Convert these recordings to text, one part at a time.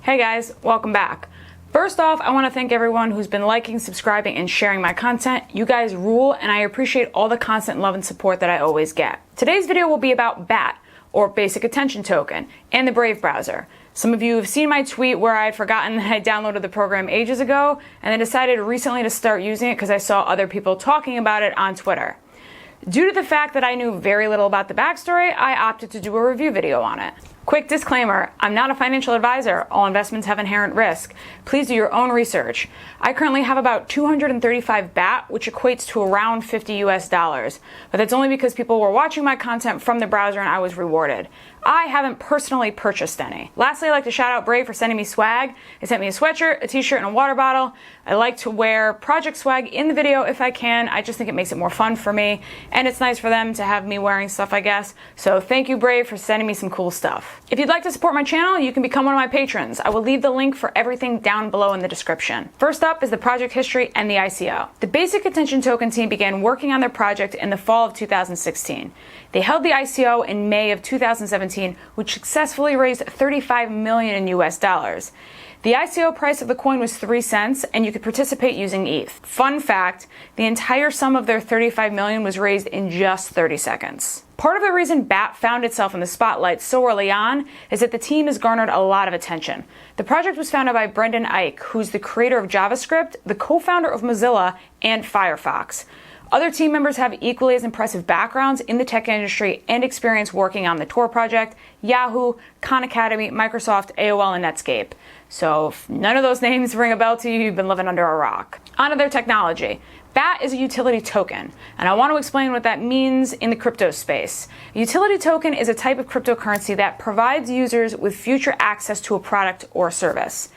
Hey guys, welcome back. First off, I want to thank everyone who's been liking, subscribing, and sharing my content. You guys rule, and I appreciate all the constant love and support that I always get. Today's video will be about BAT, or Basic Attention Token, and the Brave browser. Some of you have seen my tweet where I had forgotten that I downloaded the program ages ago, and then decided recently to start using it because I saw other people talking about it on Twitter. Due to the fact that I knew very little about the backstory, I opted to do a review video on it. Quick disclaimer, I'm not a financial advisor. All investments have inherent risk. Please do your own research. I currently have about 235 BAT, which equates to around $50 US, but that's only because people were watching my content from the browser and I was rewarded. I haven't personally purchased any. Lastly, I'd like to shout out Brave for sending me swag. They sent me a sweatshirt, a t-shirt, and a water bottle. I like to wear project swag in the video if I can. I just think it makes it more fun for me, and it's nice for them to have me wearing stuff, I guess. So thank you, Brave, for sending me some cool stuff. If you'd like to support my channel, you can become one of my patrons. I will leave the link for everything down below in the description. First up is the project history and the ICO. The Basic Attention Token team began working on their project in the fall of 2016. They held the ICO in May of 2017, which successfully raised $35 million in US dollars. The ICO price of the coin was 3 cents, and you could participate using ETH. Fun fact, the entire sum of their $35 million was raised in just 30 seconds. Part of the reason BAT found itself in the spotlight so early on is that the team has garnered a lot of attention. The project was founded by Brendan Eich, who's the creator of JavaScript, the co-founder of Mozilla, and Firefox. Other team members have equally as impressive backgrounds in the tech industry and experience working on the Tor project, Yahoo, Khan Academy, Microsoft, AOL, and Netscape. So if none of those names ring a bell to you, you've been living under a rock. On to their technology. BAT is a utility token, and I want to explain what that means in the crypto space. A utility token is a type of cryptocurrency that provides users with future access to a product or service.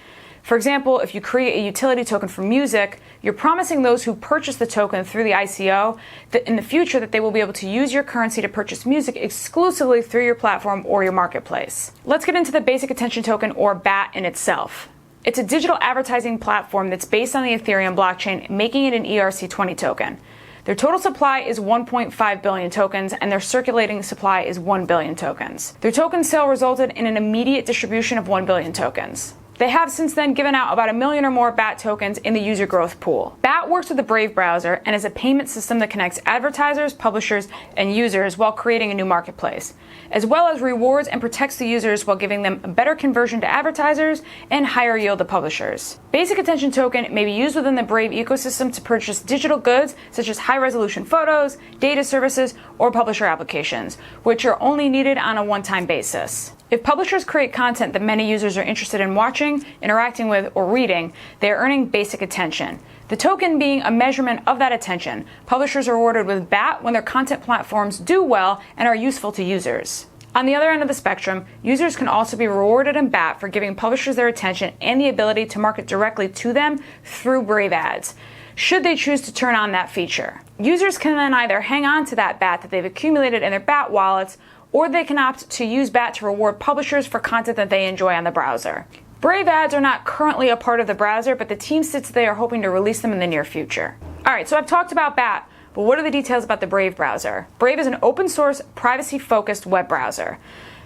For example, if you create a utility token for music, you're promising those who purchase the token through the ICO that in the future that they will be able to use your currency to purchase music exclusively through your platform or your marketplace. Let's get into the Basic Attention Token, or BAT, in itself. It's a digital advertising platform that's based on the Ethereum blockchain, making it an ERC20 token. Their total supply is 1.5 billion tokens, and their circulating supply is 1 billion tokens. Their token sale resulted in an immediate distribution of 1 billion tokens. They have since then given out about 1 million or more BAT tokens in the user growth pool. BAT works with the Brave browser and is a payment system that connects advertisers, publishers, and users while creating a new marketplace, as well as rewards and protects the users while giving them a better conversion to advertisers and higher yield to publishers. Basic Attention Token may be used within the Brave ecosystem to purchase digital goods such as high-resolution photos, data services, or publisher applications, which are only needed on a one-time basis. If publishers create content that many users are interested in watching, interacting with, or reading, they are earning basic attention. The token being a measurement of that attention. Publishers are rewarded with BAT when their content platforms do well and are useful to users. On the other end of the spectrum, users can also be rewarded in BAT for giving publishers their attention and the ability to market directly to them through Brave ads, should they choose to turn on that feature. Users can then either hang on to that BAT that they've accumulated in their BAT wallets, or they can opt to use BAT to reward publishers for content that they enjoy on the browser. Brave ads are not currently a part of the browser, but the team sits they are hoping to release them in the near future. Alright, so I've talked about BAT, but what are the details about the Brave browser? Brave is an open source, privacy-focused web browser.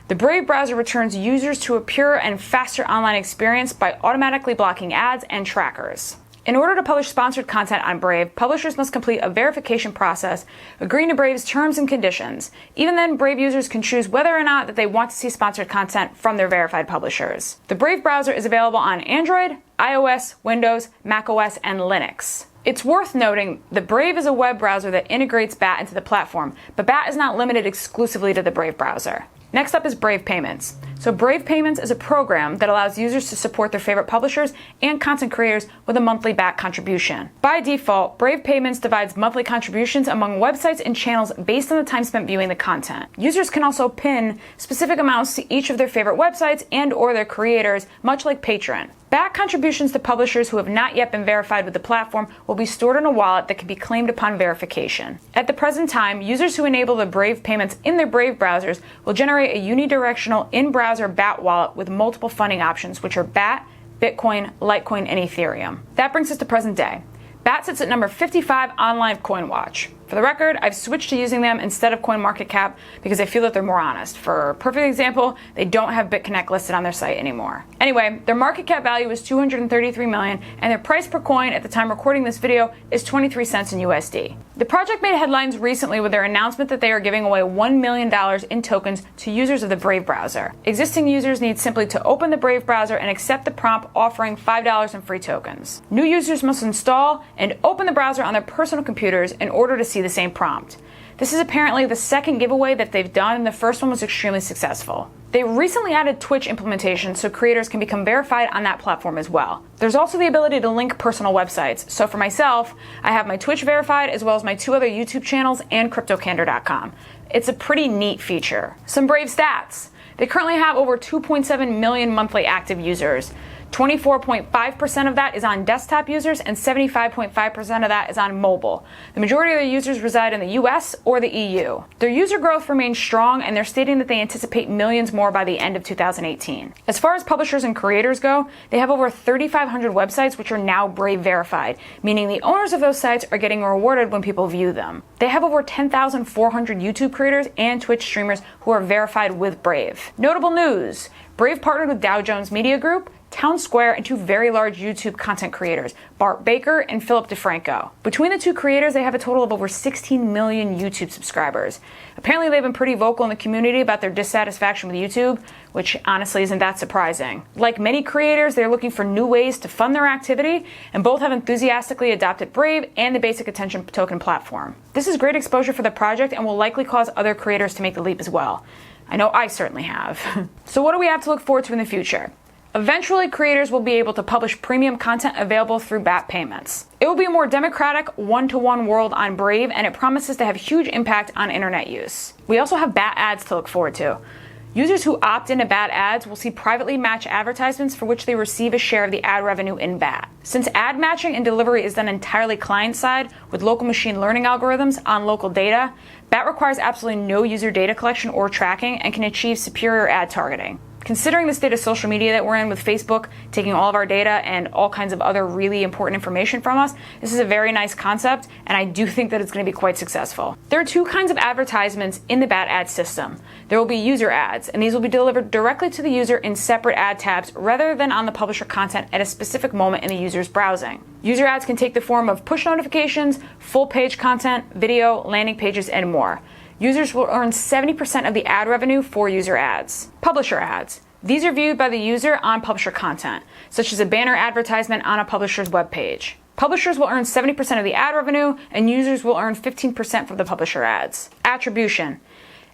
The Brave browser returns users to a pure and faster online experience by automatically blocking ads and trackers. In order to publish sponsored content on Brave, publishers must complete a verification process, agreeing to Brave's terms and conditions. Even then, Brave users can choose whether or not that they want to see sponsored content from their verified publishers. The Brave browser is available on Android, iOS, Windows, macOS, and Linux. It's worth noting that Brave is a web browser that integrates BAT into the platform, but BAT is not limited exclusively to the Brave browser. Next up is Brave Payments. So Brave Payments is a program that allows users to support their favorite publishers and content creators with a monthly BAT contribution. By default, Brave Payments divides monthly contributions among websites and channels based on the time spent viewing the content. Users can also pin specific amounts to each of their favorite websites and/or their creators, much like Patreon. BAT contributions to publishers who have not yet been verified with the platform will be stored in a wallet that can be claimed upon verification. At the present time, users who enable the Brave payments in their Brave browsers will generate a unidirectional in-browser BAT wallet with multiple funding options, which are BAT, Bitcoin, Litecoin, and Ethereum. That brings us to present day. BAT sits at number 55 on LiveCoinWatch. For the record, I've switched to using them instead of CoinMarketCap because I feel that they're more honest. For a perfect example, they don't have BitConnect listed on their site anymore. Anyway, their market cap value is $233 million, and their price per coin at the time recording this video is 23 cents in USD. The project made headlines recently with their announcement that they are giving away $1 million in tokens to users of the Brave browser. Existing users need simply to open the Brave browser and accept the prompt offering $5 in free tokens. New users must install and open the browser on their personal computers in order to see the same prompt. This is apparently the second giveaway that they've done, and the first one was extremely successful. They recently added Twitch implementation so creators can become verified on that platform as well. There's also the ability to link personal websites. So for myself, I have my Twitch verified as well as my 2 other YouTube channels and CryptoCandor.com. It's a pretty neat feature. Some Brave stats. They currently have over 2.7 million monthly active users. 24.5% of that is on desktop users and 75.5% of that is on mobile. The majority of their users reside in the US or the EU. Their user growth remains strong, and they're stating that they anticipate millions more by the end of 2018. As far as publishers and creators go, they have over 3,500 websites which are now Brave verified, meaning the owners of those sites are getting rewarded when people view them. They have over 10,400 YouTube creators and Twitch streamers who are verified with Brave. Notable news: Brave partnered with Dow Jones Media Group, Town Square, and 2 very large YouTube content creators, Bart Baker and Philip DeFranco. Between the 2 creators, they have a total of over 16 million YouTube subscribers. Apparently, they've been pretty vocal in the community about their dissatisfaction with YouTube, which honestly isn't that surprising. Like many creators, they're looking for new ways to fund their activity, and both have enthusiastically adopted Brave and the basic attention token platform. This is great exposure for the project and will likely cause other creators to make the leap as well. I know I certainly have. So what do we have to look forward to in the future? Eventually, creators will be able to publish premium content available through BAT payments. It will be a more democratic, one-to-one world on Brave, and it promises to have huge impact on internet use. We also have BAT ads to look forward to. Users who opt into BAT ads will see privately matched advertisements for which they receive a share of the ad revenue in BAT. Since ad matching and delivery is done entirely client-side with local machine learning algorithms on local data, BAT requires absolutely no user data collection or tracking and can achieve superior ad targeting. Considering the state of social media that we're in, with Facebook taking all of our data and all kinds of other really important information from us, this is a very nice concept, and I do think that it's going to be quite successful. There are 2 kinds of advertisements in the BAT ad system. There will be user ads, and these will be delivered directly to the user in separate ad tabs rather than on the publisher content at a specific moment in the user's browsing. User ads can take the form of push notifications, full page content, video, landing pages, and more. Users will earn 70% of the ad revenue for user ads. Publisher ads. These are viewed by the user on publisher content, such as a banner advertisement on a publisher's webpage. Publishers will earn 70% of the ad revenue, and users will earn 15% from the publisher ads. Attribution.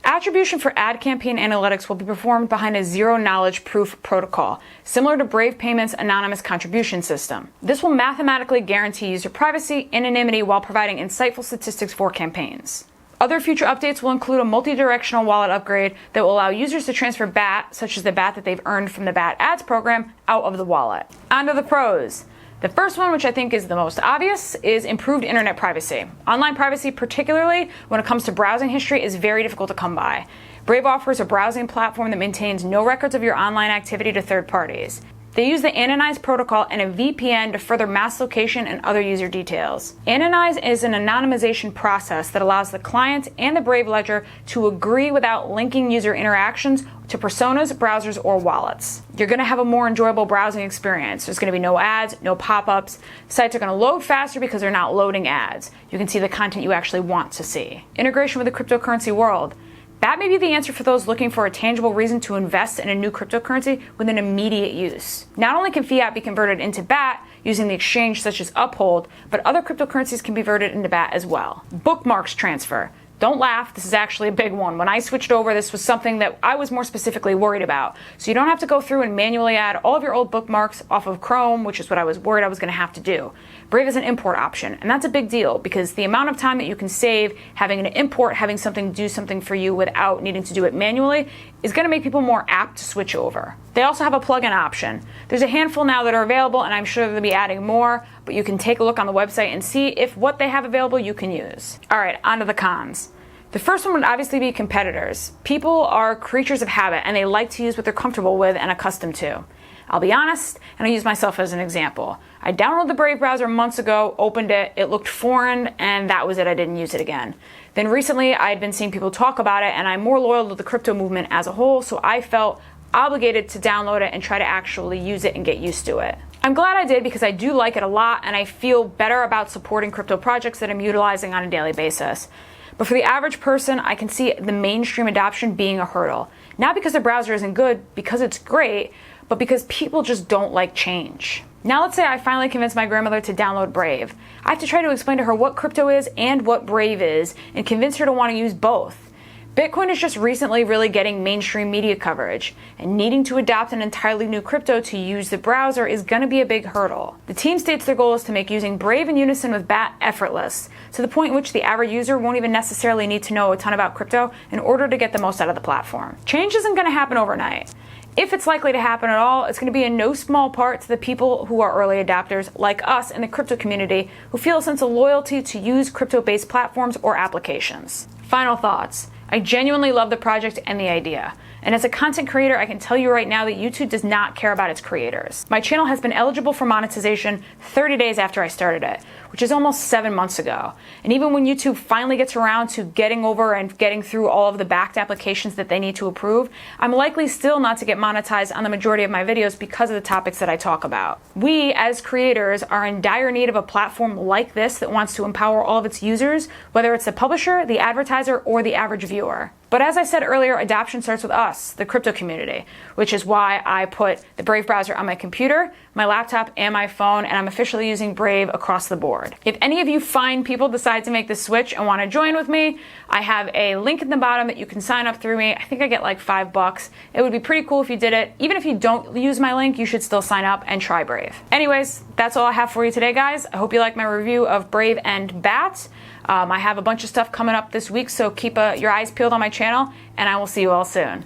Attribution for ad campaign analytics will be performed behind a zero-knowledge proof protocol, similar to Brave Payment's anonymous contribution system. This will mathematically guarantee user privacy, anonymity, while providing insightful statistics for campaigns. Other future updates will include a multi-directional wallet upgrade that will allow users to transfer BAT, such as the BAT that they've earned from the BAT ads program, out of the wallet. On to the pros. The first one, which I think is the most obvious, is improved internet privacy. Online privacy, particularly when it comes to browsing history, is very difficult to come by. Brave offers a browsing platform that maintains no records of your online activity to third parties. They use the Anonymize protocol and a VPN to further mask location and other user details. Anonymize is an anonymization process that allows the client and the Brave ledger to agree without linking user interactions to personas, browsers, or wallets. You're going to have a more enjoyable browsing experience. There's going to be no ads, no pop-ups. Sites are going to load faster because they're not loading ads. You can see the content you actually want to see. Integration with the cryptocurrency world. That may be the answer for those looking for a tangible reason to invest in a new cryptocurrency with an immediate use. Not only can fiat be converted into BAT using the exchange such as Uphold, but other cryptocurrencies can be converted into BAT as well. Bookmarks transfer. Don't laugh, this is actually a big one. When I switched over, this was something that I was more specifically worried about. So you don't have to go through and manually add all of your old bookmarks off of Chrome, which is what I was worried I was going to have to do. Brave is an import option, and that's a big deal because the amount of time that you can save having an import, having something do something for you without needing to do it manually, is going to make people more apt to switch over. They also have a plugin option. There's a handful now that are available, and I'm sure they'll be adding more, but you can take a look on the website and see if what they have available you can use. All right, on to the cons. The first one would obviously be competitors. People are creatures of habit, and they like to use what they're comfortable with and accustomed to. I'll be honest, and I'll use myself as an example. I downloaded the Brave browser months ago, opened it, it looked foreign, and that was it. I didn't use it again. Then recently, I had been seeing people talk about it, and I'm more loyal to the crypto movement as a whole, so I felt obligated to download it and try to actually use it and get used to it. I'm glad I did because I do like it a lot, and I feel better about supporting crypto projects that I'm utilizing on a daily basis. But for the average person, I can see the mainstream adoption being a hurdle. Not because the browser isn't good, because it's great, but because people just don't like change. Now let's say I finally convinced my grandmother to download Brave. I have to try to explain to her what crypto is and what Brave is, and convince her to want to use both. Bitcoin is just recently really getting mainstream media coverage, and needing to adopt an entirely new crypto to use the browser is going to be a big hurdle. The team states their goal is to make using Brave in unison with BAT effortless, to the point in which the average user won't even necessarily need to know a ton about crypto in order to get the most out of the platform. Change isn't going to happen overnight. If it's likely to happen at all, it's going to be in no small part to the people who are early adopters, like us in the crypto community, who feel a sense of loyalty to use crypto-based platforms or applications. Final thoughts. I genuinely love the project and the idea. And as a content creator, I can tell you right now that YouTube does not care about its creators. My channel has been eligible for monetization 30 days after I started it, which is almost 7 months ago. And even when YouTube finally gets around to getting over and getting through all of the backed applications that they need to approve, I'm likely still not to get monetized on the majority of my videos because of the topics that I talk about. We, as creators, are in dire need of a platform like this that wants to empower all of its users, whether it's the publisher, the advertiser, or the average viewer. But as I said earlier, adoption starts with us, the crypto community, which is why I put the Brave browser on my computer, my laptop, and my phone, and I'm officially using Brave across the board. If any of you fine people decide to make the switch and want to join with me, I have a link in the bottom that you can sign up through me. I think I get like $5. It would be pretty cool if you did it. Even if you don't use my link, you should still sign up and try Brave. Anyways, that's all I have for you today, guys. I hope you like my review of Brave and BAT. I have a bunch of stuff coming up this week, so keep your eyes peeled on my channel, and I will see you all soon.